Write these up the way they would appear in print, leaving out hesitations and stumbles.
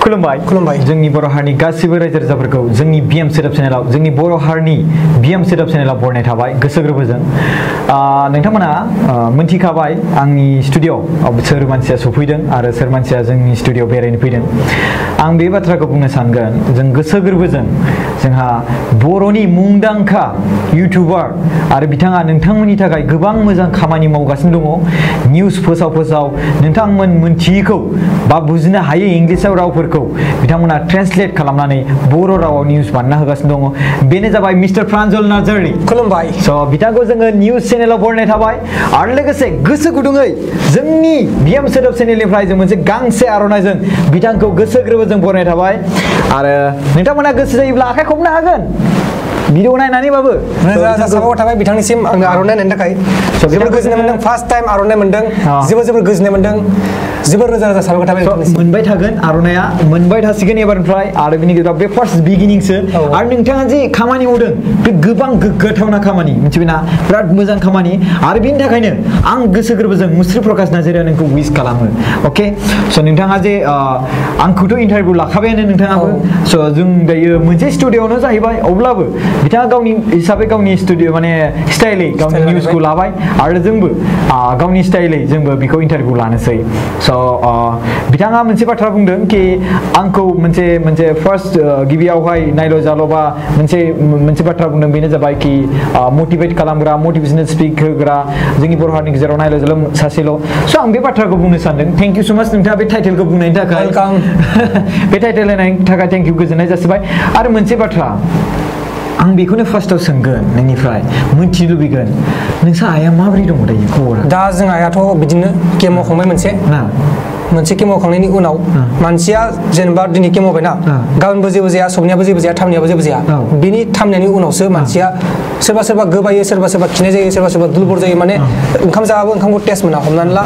खुलुमबाय खुलुमबाय जोंनि बर' हारिनि गासिबो रायजो राजाफोरखौ जोंनि बिएम सोदोब चेनेलाव जोंनि बर' हारिनि बिएम सोदोब चेनेलाव बरायनाय थाबाय गोसो गोरबोजों नोंथांमोना मोनथिखाबाय आंनि स्टुडिअ'आव सोर मानसिया सफैदों आरो सोर मानसिया जोंनि स्टुडिअ'आव बेरायनो फैदों आं बे बाथ्राखौ बुंनो सानगोन जों गोसो गोरबोजों जोंहा बर'नि मुंदांखा इउटुबार आरो बिथाङा नोंथांमोननि थाखाय गोबां मोजां खामानि मावगासिनो दङ निउस फोसाव नोंथांमोन मोनथियैखौ बा बुजिनो हायै इंलिशाव रावफोरखौ बिथांमोना ट्रेन्सलेट खालामनानै बर' रावाव निउस बानायना होगासिनो दङ बेनो जाबाय मिस्टार प्रान्जल नार्जारि खुलुमबाय स' बिथांखौ जोङो निउस चेनेलाव बरायनाय थाबाय आरो लोगोसे गोसो गुदुङै जोंनि बिएम सोदोब चेनेलनिफ्राय जों मोनसे गांसे आर'नाइजों बिथांखौ गोसो गोरबोजों बरायनाय थाबाय आरो नोंथांमोना गोसो जायोब्ला आखाइ खबनो हागोन भिडिअ नायनानैबाबो रोजा रोजा साबायखर थाबाय बिथांनिसिम आंनो आर'नाइ नायनो थाखाय जोबोर गोजोननाय मोनदों फार्स्ट टाइम आर'नाइ मोनदों जोबोर गोजोननाय मोनदों जोबोर रोजा रोजा साबायखर थाबाय मोनबाय थागोन आर'नाइया मोनबाय थासिगोन एबारनिफ्राय आरो बिनि गेजेराव बे फार्स्ट बिगिनिंसो आरो नोंथाङा जे खामानि मावदों बे गोबां गोग्गाथावना खामानि मिथिबायना बिराद मोजां खामानि आरो बिनि थाखायनो आं गोसो गोरबोजों मुस्रि प्रकाश नार्जारिया नोंखौ उइस खालामो अके स' नोंथाङा जे आंखौथ' इन्टारभिउ लाखाबायानो नोंथाङाबो स' जों दायो मोनसे स्टुडिअ'आवनो जाहैबाय अब्लाबो बिथाङा गावनि हिसाबै गावनि स्टुडिअ माने स्टाइलै गावनि निउसखौ लाबाय आरो जोंबो गावनि स्टाइलै जोंबो बेखौ इन्टारभिउ लानोसै स' बिथाङा मोनसे बाथ्रा बुंदों कि आंखौ मोनसे फार्स्ट गिबियावहाय नायल' जाल' बा मोनसे बाथ्रा बुंदों बेनो जाबाय कि मटिभेट खालामग्रा मटिभेशनेल स्पिक होग्रा जोंनि बर' हारिनि गेजेराव नायल' जाल' सासेल' स' आं बे बाथ्राखौ बुंनो सानदों थेंक इउ स' माच नोंथाङा बे टाइटेलखौ बुंनायनि थाखाय बे टाइटेल होनायनि थाखाय थेंक इउ गोजोननाय जासिबाय आरो मोनसे बाथ्रा आं बेखौनो फार्स्टआव सोंगोन नोंनिफ्राय मोनथिनो लुबैगोन नोंसा आइया माबोरै दङ दायो खबरा दा जों आइयाथ' बिदिनो केम' खांबाय मोनसे केम' खांनायनि उनाव मानसिया जेनेबा दिनै केम' होबायना गाबोनबो जेबो जाया सबनियाबो जेबो जाया थामनियाबो जेबो जाया बिनि थामनायनि उनावसो मानसिया सोरबा गोबायो सोरबा खिनाय जायो सोरबा दुलबर जायो माने ओंखाम जाबाबो ओंखामखौ टेस्ट मोना हमनानै ला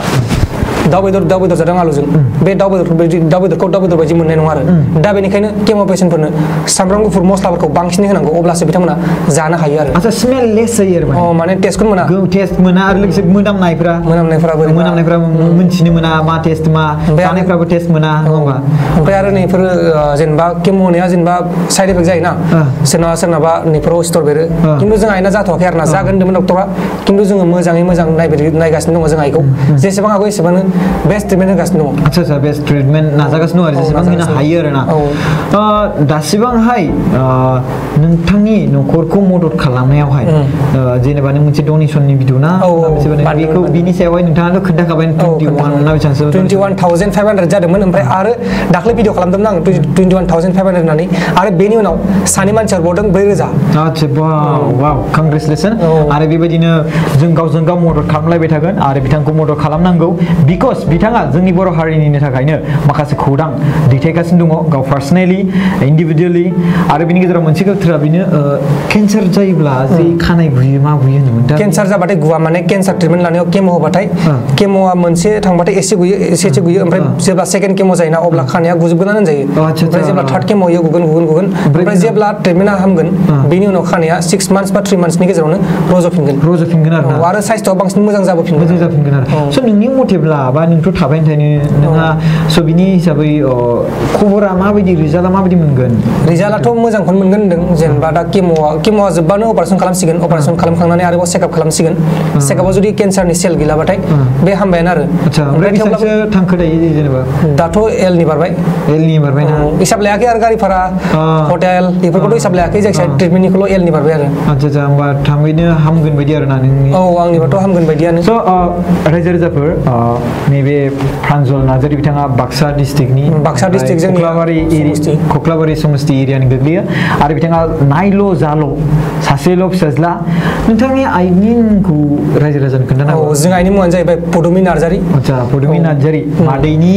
दाउ बेदर जादों आलुजों बे दाउ बेदरखौ दाउ बेदर बायदि मोननाय नङा आरो दा बेनिखायनो केम' पेसेन्टफोरनो सामब्राम गुफुर मस्लाफोरखौ बांसिनै होनांगौ अब्लासो बिथांमोना जानो हायो आरो आচ্ছা स्मेल लेस जायो आरो माने टेस्टखौनो मोना टेस्ट मोना आरो लोगोसे मोनामनायफ्रा मोनथिनो मोना मा टेस्ट मा जानायफ्राबो टेस्ट मोना होमबा ओमफ्राय आरो नैफोर जेनेबा केम' होनाया जेनेबा साइड इफेक्ट जायोना सोरनाबा नैफोराव सिथर बेरो खिन्थु जों आइना जाथ'वाखै आरोना जागोन होनदोंमोन डक्टरा खिन्थु जोङो मोजाङै मोजां नायगासिनो दङ जों आइखौ जेसेबां हागौ एसेबांनो बेस्ट ट्रिटमेन्ट होगासिनो दङ आচ্ছা बेस्ट ट्रिटमेन्ट नाजागासिनो दं आरो जेसेबां होनो हायो आरोना दासिबांहाय नोंथांनि न'खरखौ मदद खालामनायावहाय जेनेबा नों मोनसे डनेसननि भिडिअ ना बेखौ बिनि सायावहाय नोंथाङाथ' खोन्थाखाबाय 21 ना बेसेबांसो 21,500 जादोंमोन ओमफ्राय आरो दाख्लै भिडिअ खालामदोंमोन आं 21,500 होननानै आरो बेनि उनाव सानै मानसि हरबावदों 4,000 आচ্ছা वाव कंग्रेचुलेसन आरो बेबायदिनो जों गावजों गाव मदद खालामलायबाय थागोन आरो बिथांखौ मदद खालामनांगौ बिकज बिथाङा जोंनि बर' हारिनि थाखायनो माखासे खौरां दैथायगासिनो दङ गाव पार्सनेलि इन्डिभिजुवेलि आरो बिनि गेजेराव मोनसे बाथ्रा बेनो केन्सार जायोब्ला जे खानाय गुयो मा गुयो होनोमोन केन्सार जाबाथाय गुवा माने केन्सार ट्रिटमेन्ट लानायाव केम' होबाथाय केम'आ मोनसे थांबाथाय एसे गुयो ओमफ्राय जेब्ला सेकेन्ड केम' जायोना अब्ला खानाया गुजोबगोनानो जायो ओमफ्राय जेब्ला थार्ड केम' होयो गुगोन ओमफ्राय जेब्ला ट्रिटमेन्टआ हामगोन बेनि उनाव खानाया 6 मान्थस बा 3 मान्थसनि गेजेरावनो रज'फिनगोन आरो साइस्थ'आ बांसिन मोजां जाबोफिनगोन आरो स' नोंनि मथेब्ला बा नोंथ' थाबाय थायो नोंहा स' बिनि हिसाबै खबरा माबायदि रिजाल्टआ माबायदि मोनगोन रिजाल्टआथ' मोजांखौनो मोनगोन होनदों जेनेबा दा केम'आ जोब्बानो अपारेसन खालामसिगोन अपारेसन खालामखांनानै आरोबाव चेकआप खालामसिगोन चेकआपआव जुदि केन्सारनि सेल गैलाबाथाय बे हामबायानो आरो ओमफ्राय बेसेबांसो थांखो दायो जेनेबा दाथ' एलनि बारबाय ना हिसाब लायाखै आरो गारि भारा हटेल बेफोरखौथ' हिसाब लायाखै जायखिजाया ट्रिटमेन्टनिखौल' एलनि बारबाय आरो आচ্ছা होमबा थांबायनो हामगोन बायदि आरो ना नोंनि आंनिबाथ' हामगोन बायदियानो स' रायजो राजाफोर नैबे प्रान्जल नार्जारि बिथाङा बाक्सा डिस्ट्रिक्टनि जोंनि कक्लाबारि समस्ति एरियानि गोग्लैयो आरो बिथाङा नायल' जाल' सासेल' फिसाज्ला नोंथांनि आइनि मुंखौ रायजो राजानो खोन्थानो हागौ जों आइनि मुङानो जाहैबाय पदुमि नार्जारि आচ্ছা पदुमि नार्जारि मादैनि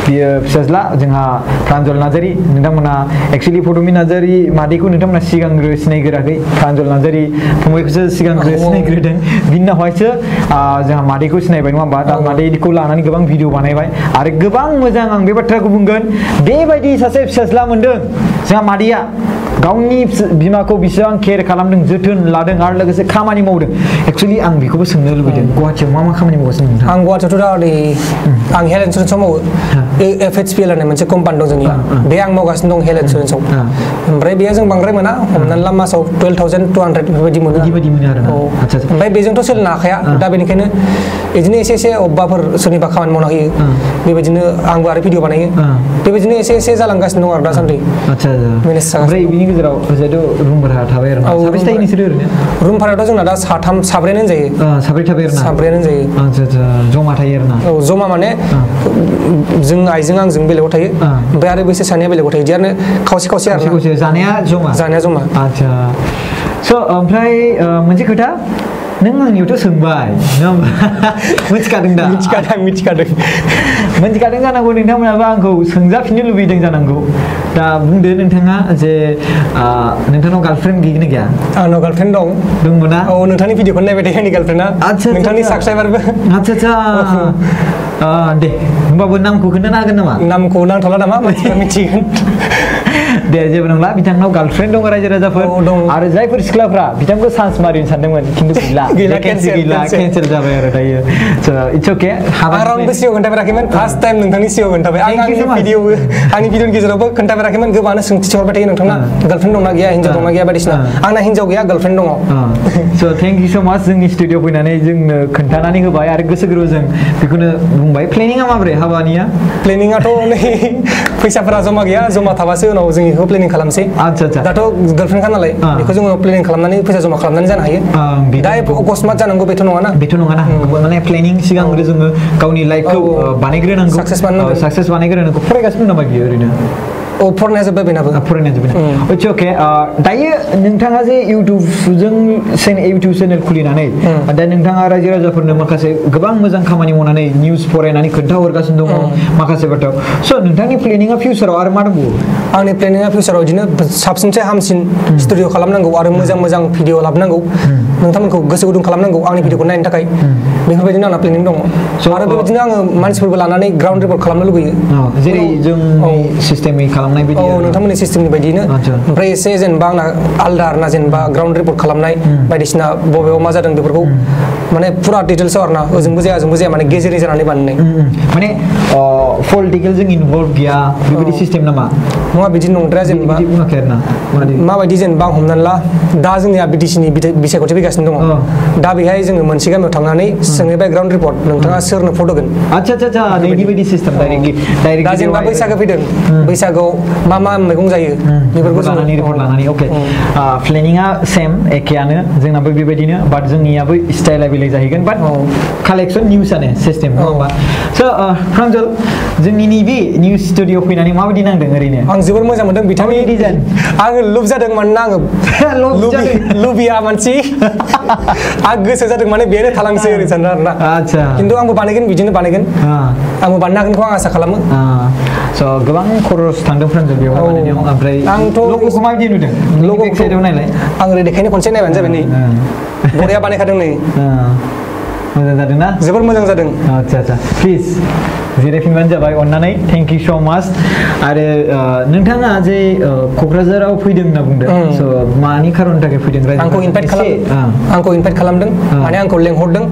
बियो फिसाज्ला जोंहा प्रान्जल नार्जारि नोंथांमोना एक्चुअलि पदुमि नार्जारि मादैखौ नोंथांमोना सिगांग्रो सिनायग्रोआखै प्रान्जल नार्जारि फंबायखौसो सिगांग्रो सिनायग्रोदों बिनि उनावहायसो जोंहा मादैखौ सिनायबाय नङा होमबा दा मादैखौ लानानै गोबां भिडिअ बानायबाय आरो गोबां मोजां आं बे बाथ्राखौ बुंगोन बेबायदि सासे फिसाज्ला मोनदों जोंहा मादैया गावनि बिमाखौ बेसेबां केयार खालामदों जोथोन लादों आरो लोगोसे खामानि मावदों एक्चुअलि आं बेखौबो सोंनो लुबैदों गुवाहाटियाव मा खामानि मावगासिनो नोंथाङा आं गुवाहाटियावथ' दा ओरै आं हेल्थ इन्सुरेन्सआव मावो FHPL होननाय मोनसे कम्पानि दं जोंनिया बे आं मावगासिनो दं हेल्थ इन्सुरेन्सआव ओमफ्राय बेयो जों बांद्राय मोना हमनानै ला मासाव 12,200 बेफोरबायदि मोनो आरो ना ओमफ्राय बेजोंथ' सोलिनो हाखाया दा बेनिखायनो बिदिनो एसे अबेबाफोर सोरनिबा खामानि मावना होयो बेबायदिनो आंबो आरो भिडिअ बानायो बेबायदिनो एसे जालांगासिनो दं आरो दासान्दि ओमफ्राय बिनि गेजेराव रुम भारा थाबाय आरो साबेसे थायो नोंसोरो ओरैनो रुम भारायाथ' जोंना दा साब्रैयानो जायो साब्रै थाबाय आरो ना साब्रैयानो जायो जमा थायो आरो ना औ जमा माने जों आइजों आंजों बेलेगाव थायो ओमफ्राय आरो बैसोर सानैया बेलेगाव थायो बिदियानो खावसे आरो जानाया जमा आच्छा स' ओमफ्राय मोनसे खोथा नों आंनियावथ' सोंबाय नङा होमबा मिथिखादों दा मिथिखादों जानांगौ नोंथांमोनाबो आंखौ सोंजाफिननो लुबैदों जानांगौ दा बुंदो नोंथाङा जे नोंथांनाव गार्लफ्रेन्ड गैगोन ना गैया आंनाव गार्लफ्रेन्ड दंमोना औ नोंथांनि भिडिअखौ नायबाय थायो आंनि गार्लफ्रेन्डआ नोंथांनि साबस्क्राइबारबो आच्छा दे होमबाबो नामखौ खोन्थानो हागोन नामा नामखौ नांथ'ला नामा मानसिफ्रा मिथिगोन दे जेबो नंला बिथांनाव गार्लफ्रेन्ड दं रायजो राजाफोर आरो जायफोर सिख्लाफ्रा बिथांखौ चान्स मारिनो सानदोंमोन खिन्थु गैला केन्सेल जाबाय आरो दायो इट्स अके आं रावनोबो सिगाङाव खोन्थाफेराखैमोन फार्स्ट टाइम नोंथांनि सिगाङाव खोन्थाबाय आंनि भिडिअनि गेजेरावबो खोन्थाफेराखैमोन गोबाङानो सोंथि सोंहरबाय थायो नोंथांना गार्लफ्रेन्ड दंना गैया हिन्जाव दंना गैया बायदिसिना आंना हिन्जाव गैया गार्लफ्रेन्ड दङ स' थेंक इउ स' माच जोंनि स्टुडिअ फैनानै जोंनो खोन्थानानै होबाय आरो गोसो गोरबोजों बेखौनो बुंबाय प्लेनिङा माबोरै हाबानिया प्लेनिङाथ' नै फैसाफोरा जमा गैया जमा थाबासो उनाव जों बेखौ प्लेनिं खालामसै आच्छा दाथ' गार्लफ्रेन्डखा नालाय बेखौ जोङो प्लेनिं खालामनानै फैसा जमा खालामनानै जानो हायो दा अकस्मात जानांगौ बेथ' नङाना माने प्लेनिं सिगांग्रो जोङो गावनि लाइफखौ बानायग्रोनांगौ साक्सेस बानायग्रोनांगौ फरायगासिनो नामा बियो ओरैनो फरायनाया जोब्बाय बेनाबो इट्स अके दायो नोंथाङा जे इउटुब चेनेल खुलिनानै दा नोंथाङा रायजो राजाफोरनो माखासे गोबां मोजां खामानि मावनानै निउस फरायनानै खोन्थाहरगासिनो दङ माखासे बाथ्रा स' नोंथांनि प्लेनिङा फिउचाराव आरो मा दंबावो आंनि प्लेनिङा फिउचाराव बिदिनो साबसिननिफ्राय हामसिन स्टुडिअ खालामनांगौ आरो मोजां भिडिअ लाबोनांगौ नोंथांमोनखौ गोसो गुदुं खालामनांगौ आंनि भिडिअखौ नायनो थाखाय बेफोरबायदिनो आंना प्लेनिं दङ आरो बेबायदिनो आङो मानसिफोरबो लानानै ग्राउन्ड रिपर्ट खालामनो लुबैयो जेरै जोंनि सिस्टेमै खालामनाय बायदि नोंथांमोननि सिस्टेमनि बायदिनो ओमफ्राय एसे जेनेबा आंना आलदा आरोना जेनेबा ग्राउन्ड रिपर्ट खालामनाय बायदिसिना बबेयाव मा जादों बेफोरखौ माने फुरा डिटेल्सआव आरोना ओजोंबो जाया माने गेजेरै जानानै बानायनाय माने पलिटिकेलजों इनभल्भ गैया बेबायदि सिस्टेम नामा नङा बिदि नंद्राया जेनेबा माबायदि जेनेबा हमनानै ला दा जोंनिया बिटिसिनि बिसायख'थि फैगासिनो दङ दा बेहाय जोङो मोनसे गामियाव थांनानै सोंहैबाय ग्राउन्ड रिपर्ट नोंथाङा सोरनो फट' होगोन आच्छा बेबायदि सिस्टेम डाइरेक्टलि दा जेनेबा बैसागो फैदों बैसागोआव मा मैगं जायो बेफोरखौ लानानै रिपर्ट लानानै अके प्लेनिङा सेम एखेयानो जोंनाबो बेबायदिनो बाट जोंनियाबो स्टाइला बेलेग जाहैगोन बाट कालेक्सन निउसआनो सिस्टेम नङा होमबा स' प्रान्जल जोंनि नैबे निउस स्टुडिअ फैनानै माबायदि नांदों ओरैनो आं जोबोर मोजां मोनदों बिथांनि डिजाइन आङो लुब जादों मानोना आङो लुबिया मानसि आं गोसो जादों माने बेनो थालांसै ओरै सानदों आरोना आच्छा खिन्थु आंबो बानायगोन बिदिनो बानायगोन आंबो बानायनो हागोनखौ आं आसा खालामो स' गोबां खरस थांदों प्रान्जल बेयाव बानायनायाव ओमफ्राय आंथ' ल'ग'खौ माबायदि नुदों ल'ग' साइडआव नायलाय आं ओरै देखायनो खनसे नायबानो जाबाय नै बरिया बानायखादों नै मोजां जादों ना जोबोर मोजां जादों आच्छा प्लिज जिरायफिनबानो जाबाय अननानै थेंक इउ स' माच आरो नोंथाङा जे क'क्राझाराव फैदों होनना बुंदों स' मानि खारननि थाखाय फैदों आंखौ इनभाइट खालामदों माने आंखौ लेंहरदों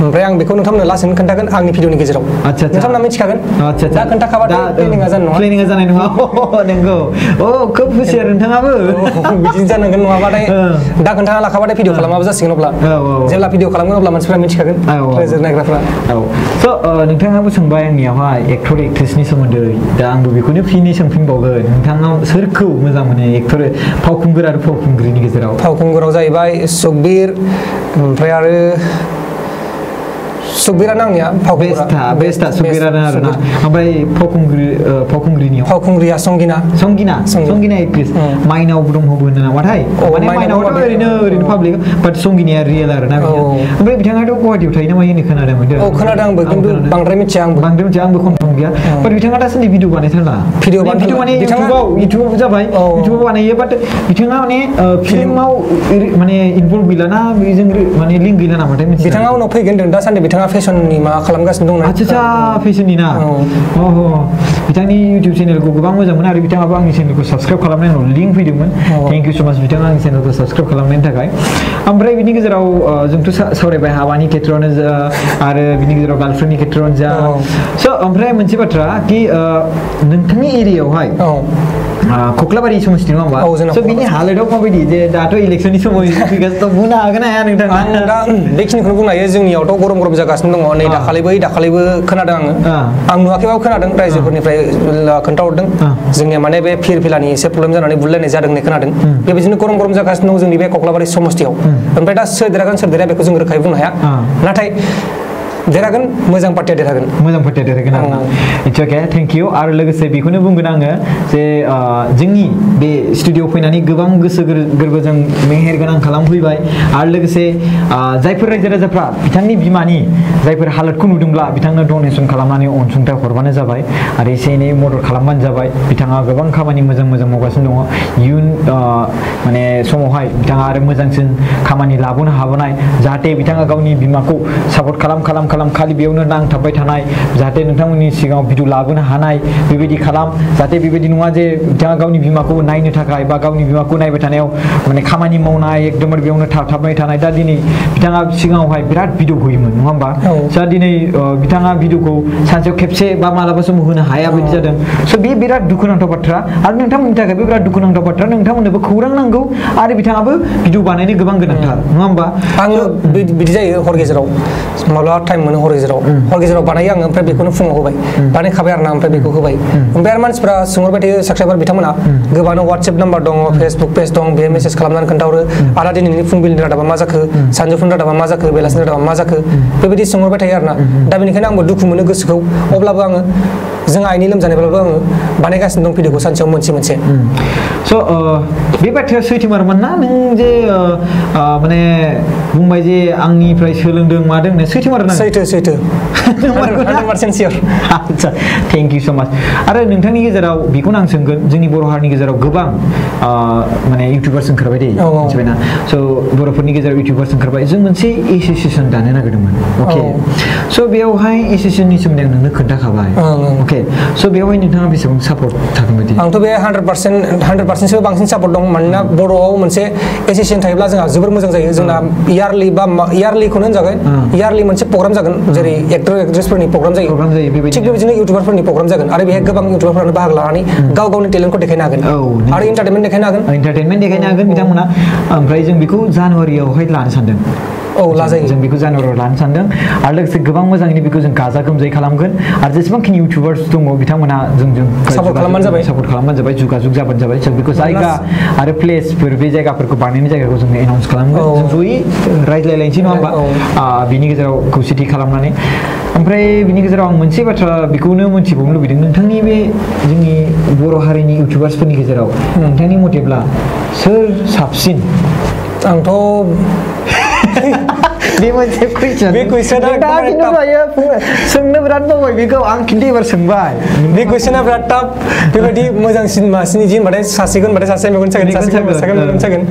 ओमफ्राय आं बेखौ नोंथांमोननो लासैनो खोन्थागोन आंनि भिडिअनि गेजेराव नोंथांमोना मिथिखागोन दा खोन्थाखाबाथाय प्लेनिङा जानाय नङा नंगौ खोब हुसियार नोंथाङाबो बिदिनो जानांगोन नङाबाथाय दा खोन्थाना लाखाबाथाय भिडिअ खालामाबो जासिगोन अब्ला जेब्ला भिडिअ खालामगोन अब्ला मानसिफोरा मिथिखागोन नोजोर नायग्राफ्रा स' नोंथाङाबो सोंबाय आंनियावहाय एक्टर एक्ट्रेसनि सोमोन्दै दा आंबो बेखौनो फिनै सोंफिनबावगोन नोंथांनाव सोरखौ मोजां मोनो एक्टर फावखुंगुर आरो फावखुंग्रिनि गेजेराव फावखुंगुराव जाहैबाय सुकबिर ओमफ्राय आरो सुकबिरानो आंनिया बेस्टा सुकबिरानो आरोना ओमफ्राय फावखुंग्रिया संगिना एक्ट्रेस माइनाव ब्रह्मबो होनो नामाथाय माने माइनावथ' ओरैनो पाब्लिक बाट संगिनाया रियेल आरोना ओमफ्राय बिथाङाथ' गुवाहाटियाव थायो नामा होननाय खोनादोंमोन खोनादों आंबो खिन्थु बांद्राय मिथिया आंबो कनफार्म गैया बाट बिथाङा दासान्दि भिडिअ बानायथारला भिडिअ माने इउटुबाव जाबाय इउटुबाव बानायो बाट बिथाङा माने फिल्माव माने इनभल्भ गैलाना बेजों माने लिंक गैला नामाथाय बिथाङा उनाव फैगोन दासान्दि बिथाङा फेशननि मा खालामगासिनो दं आच्छा फेशननि ना बिथांनि इउटिउब चेनेलखौ गोबां मोजां मोनो आरो बिथाङाबो आंनि चेनेलखौ साबस्क्राइब खालामनायनि उनाव लिंक फैदोंमोन थेंक इउ स' माच बिथाङा आंनि चेनेलखौ साबस्क्राइब खालामनायनि थाखाय ओमफ्राय बिनि गेजेराव जोंथ' सावरायबाय हाबानि खेथ्रआवनो जा आरो बिनि गेजेराव गार्लफ्रेन्डनि खेथ्रआवनो जा स' ओमफ्राय मोनसे बाथ्रा कि नोंथांनि एरियायावहाय कक्लाबारि समस्ति नङा होमबा स' बिनि हालोदाव माबायदि जे दाथ' इलेक्सननि समाव फैगासिनो बुंनो हागोन हाया नोंथाङा आं दा बेखिनिखौनो बुंनो हायो जोंनियावथ' गरम गरम जागासिनो दङ नै दाखालिबो खोनादों आं नुवाखैबाबो खोनादों रायजोफोरनिफ्राय खोन्थाहरदों जोंनिया माने बे फिरफिलानि एसे प्रब्लेम जानानै बुलायनाय जादों होननाय खोनादों बेबायदिनो गरम गरम जागासिनो दं जोंनि बे कक्लाबारि समस्तियाव ओमफ्राय दा सोर देरहागोन सोर देरहाया बेखौ जों रोखायै बुंनो हाया नाथाय देरहागोन मोजां पार्टिया देरहागोन आरोना इट्स अके थेंक इउ आरो लोगोसे बेखौनो बुंगोन आङो जे जोंनि बे स्टुडिअ फैनानै गोबां गोसो गोरबोजों मेहेर गोनां खालामफैबाय आरो लोगोसे जायफोर रायजो राजाफ्रा बिथांनि बिमानि जायफोर हालोदखौ नुदोंब्ला बिथांनो डनेसन खालामनानै अनसुंथाइ हरबानो जाबाय आरो एसे एनै मदद खालामबानो जाबाय बिथाङा गोबां खामानि मोजां मावगासिनो दङ इयुन माने समावहाय बिथाङा आरो मोजांसिन खामानि लाबोनो हाबोनाय जाहाथे बिथाङा गावनि बिमाखौ सापर्ट खालाम खालि बेयावनो नांथाबबाय थानाय जाहाथे नोंथांमोननि सिगाङाव भिडिअ लाबोनो हानाय बेबायदि खालाम जाहाथे बेबायदि नङा जे बिथाङा गावनि बिमाखौ नायनो थाखाय बा गावनि बिमाखौ नायबाय थानायाव माने खामानि मावनाय एकदमबारे बेयावनो थाबथाबबाय थानाय दा दिनै बिथाङा सिगाङावहाय बिराद भिडिअ होयोमोन नङा होमबा दा दिनै बिथाङा भिडिअखौ सानसेयाव खेबसे बा मालाबा समाव होनो हाया बायदि जादों स' बे बिराद दुखुनांथाव बाथ्रा आरो नोंथांमोननि थाखायबो बिराद दुखुनांथाव बाथ्रा नोंथांमोननोबो खौरां नांगौ आरो बिथाङाबो भिडिअ बानायनो गोबां गोनांथार नङा होमबा आङो बिदि जायो हर गेजेराव माब्लाबा टाइम मोनो हर गेजेराव बानायो आङो ओमफ्राय बेखौनो फुङाव होबाय बानायखाबाय आरो ना ओमफ्राय बेखौ होबाय ओमफ्राय आरो मानसिफ्रा सोंहरबाय थायो साबस्क्राइबार बिथांमोना गोबांनो वाट्सएप नाम्बार दङ फेसबुक पेज दं बे मेसेज खालामनानै खोन्थाहरो आदा दिनैनि फुंबिलिनि रादाबा मा जाखो सानजौफुनि रादाबा मा जाखो बेलासिनि रादाबा मा जाखो बेबायदि सोंहरबाय थायो आरो ना दा बेनिखायनो आंबो दुखु मोनो गोसोखौ अब्लाबो आङो जों आइनि लोमजानायब्लाबो आङो बानायगासिनो दं भिडिअखौ सानसेयाव मोनसे स' बे बाथ्राया सैथोमारमोन ना नों जे माने बुंबाय जे आंनिफ्राय सोलोंदों मादों सैथोमार ना सैथो 100% सियर आच्छा थेंक इउ स' माच आरो नोंथांनि गेजेराव बेखौनो आं सोंगोन जोंनि बर' हारिनि गेजेराव गोबां माने इउटिउबार्स ओंखारबाय दे मिथिबायना स' बर'फोरनि गेजेराव इउटिउबार्स ओंखारबाय जों मोनसे एस'सिएसन दानो नागिरदोंमोन अके स' बेयावहाय एस'सिएसननि सोमोन्दै आं नोंनो खोन्थाखाबाय अके स' बेवहाय नोंथाङा बेसेबां सापर्ट थागोन बायदि आंथ' बे 100%सो बांसिन सापर्ट दं मानोना बर'आव मोनसे एस'सिएसन थायोब्ला जोंहा जोबोर मोजां जायो जोंना इयारलिखौनो होनजागोन इयारलि मोनसे प्रग्राम जागोन जेरै एक्टर एक्ट्रेसफोरनि प्रग्राम जायो थिग बेबायदिनो इउटिउबारफोरनि प्रग्राम जागोन आरो बेहाय गोबां इउटिउबारफोरानो बाहागो लानानै गावनि टेलेन्टखौ देखायनो हागोन आरो इन्टारटेनमेन्ट देखायनो हागोन बिथांमोना ओमफ्राय जों बेखौ जानुवारियावहाय लानो सानदों लाजायो जों बेखौ जानुवारियाव लानो सानदों आरो लोगोसे गोबां मोजाङैनो बेखौ जों गाजा गोमजायै खालामगोन आरो जेसेबांखिनि इउटिउबार्स दङ बिथांमोना जोंजों सापर्ट खालामबानो जाबाय जुगाजुग जाबानो जाबाय जों बेखौ जायगा आरो प्लेसफोर बे जायगाफोरखौ बानायनाय जायगाखौ जों एनाउन्स खालामगोन जों जयै रायज्लायलायनोसै नङा होमबा बिनि गेजेराव खौसेथि खालामनानै ओमफ्राय बिनि गेजेराव आं मोनसे बाथ्रा बेखौनो मोनथिबावनो लुबैदों नोंथांनि बे जोंनि बर' हारिनि इउटिउबार्सफोरनि गेजेराव नोंथांनि मथेब्ला सोर साबसिन आंथ' बे मोनसे सोंनो बिराद बावबाय बेखौ आं खिन्थु एबार सोंबाय बे कुइसना बिराद टाफ बेबायदि मोजांसिन मासिनि जि होनबाथाय सासेखौ होनबाथाय सासे मेगन सागोन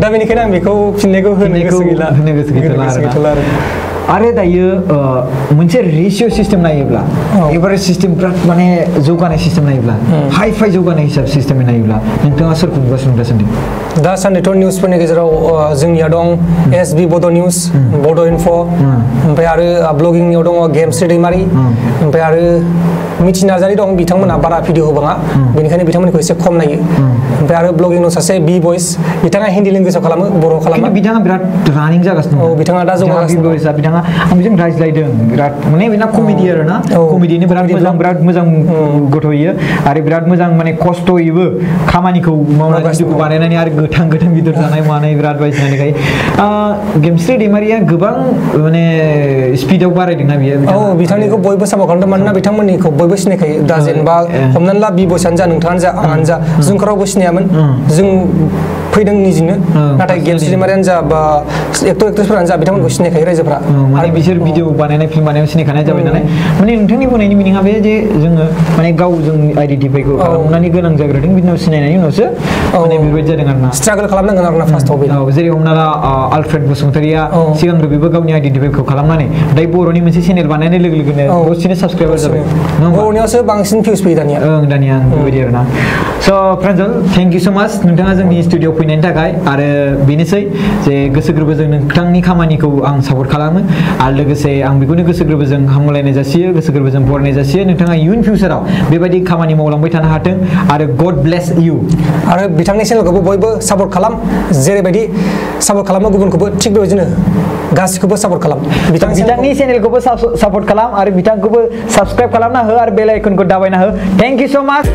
दा बेनिखायनो आं बेखौ फिननायखौ होनो गोसो गैला आरो दायो मोनसे रेशियो सिस्टेम नायोब्ला एभारेज सिस्टेम बिराद माने जौगानाय सिस्टेम नायोब्ला हाइ फाइ जौगानाय हिसाब सिस्टेमै नायोब्ला नोंथाङा सोरखौ नुगासिनो दासान्दि दासान्दिथ' निउसफोरनि गेजेराव जोंनिया दं SB बड' निउस बड' इनफ' ओमफ्राय आरो ब्लगिंनियाव दङ गेमस्रि दैमारि ओमफ्राय आरो मिथि नार्जारि दं बिथांमोना बारा भिडिअ होबाङा बेनिखायनो बिथांमोनखौ एसे खम नायो ओमफ्राय आरो ब्लगिंआव सासे बि भइस बिथाङा हिन्दी लेंगुवेजाव खालामो बर' खालामा बिथाङा बिराद रानिं जागासिनो बिथाङा दा जौगागासिनो बिथाङा आं बेजों रायज्लायदों बिराद माने बेना कमेडि आरो ना कमेडिनि बिराद मोजां गथ'यो आरो बिराद मोजां माने खस्थ'यैबो खामानिखौ मावनानै भिडिअखौ बानायनानै आरो गोथां बेदर जानाय मानाय बिराद बायदिसिनानिखाय गेमस्रि दैमारिया गोबां माने स्पिडआव बारायदोंना बियो बिथांनिखौ बयबो सापर्ट खालामदों मानोना बिथांमोननिखौ बयबो सिनायखायो दा जेनेबा हमनानै ला बि भइसआनो जा नोंथाङानो जा आंनो जा जोंखौ रावबो सिनायामोन जों फैदों निजिनो नाथाय गेमस्रि दैमारियानो जा बा एक्टर एक्ट्रेसफोरानो जा बिथांमोनखौ सिनायखायो रायजोफ्रा माने बिसोर भिडिअ बानायनाय फिल्म बानायनायाव सिनायखानाय जाबाय नालाय माने नोंथांनि बुंनायनि मिनिङा बे जे जोङो माने गाव जोंनि आइडेन्टिफाइखौ खालामनानै गोनां जाग्रोदों बिनि उनाव सिनायनायनि उनावसो माने बेबायदि जादों आरोना स्ट्रागल खालामनांगोन आरोना फार्स्टआव जेरै हमना ला आलफ्रेड बसुमतारिया सिगांग्रो बेबो गावनि आइडेन्टिफाइखौ खालामनानै दायो बर'नि मोनसे चेनेल बानायनाय लोगो लोगोनो दसेनो साबस्क्राइबार जाबाय बर'नियावसो बांसिन भिउस फैयो दानिया दानिया बेबायदि आरोना स' प्रान्जल थेंक इउ स' माच नोंथाङा जोंनि स्टुडिअ'आव फैनायनि थाखाय आरो बेनोसै जे गोसो गोरबोजों नोंथांनि खामानिखौ आं सापर्ट खालामो आरो लोगोसे आं बेखौनो गोसो गोरबोजों हामलायनाय जासियो गोसो गोरबोजों बरायनाय जासियो नोंथाङा इयुन फिउचाराव बेबायदि खामानि मावलांबाय थानो हाथों आरो गड ब्लेस इउ आरो बिथांनि चेनेलखौबो बयबो सापर्ट खालाम जेरैबायदि सापर्ट खालामो गुबुनखौबो थिग बेबायदिनो गासिखौबो सापर्ट खालाम बिथांनि चेनेलखौबो सापर्ट खालाम आरो बिथांखौबो साबस्क्राइब खालामना हो आरो बेल आइकनखौ दाबायना हो थेंक इउ स' माच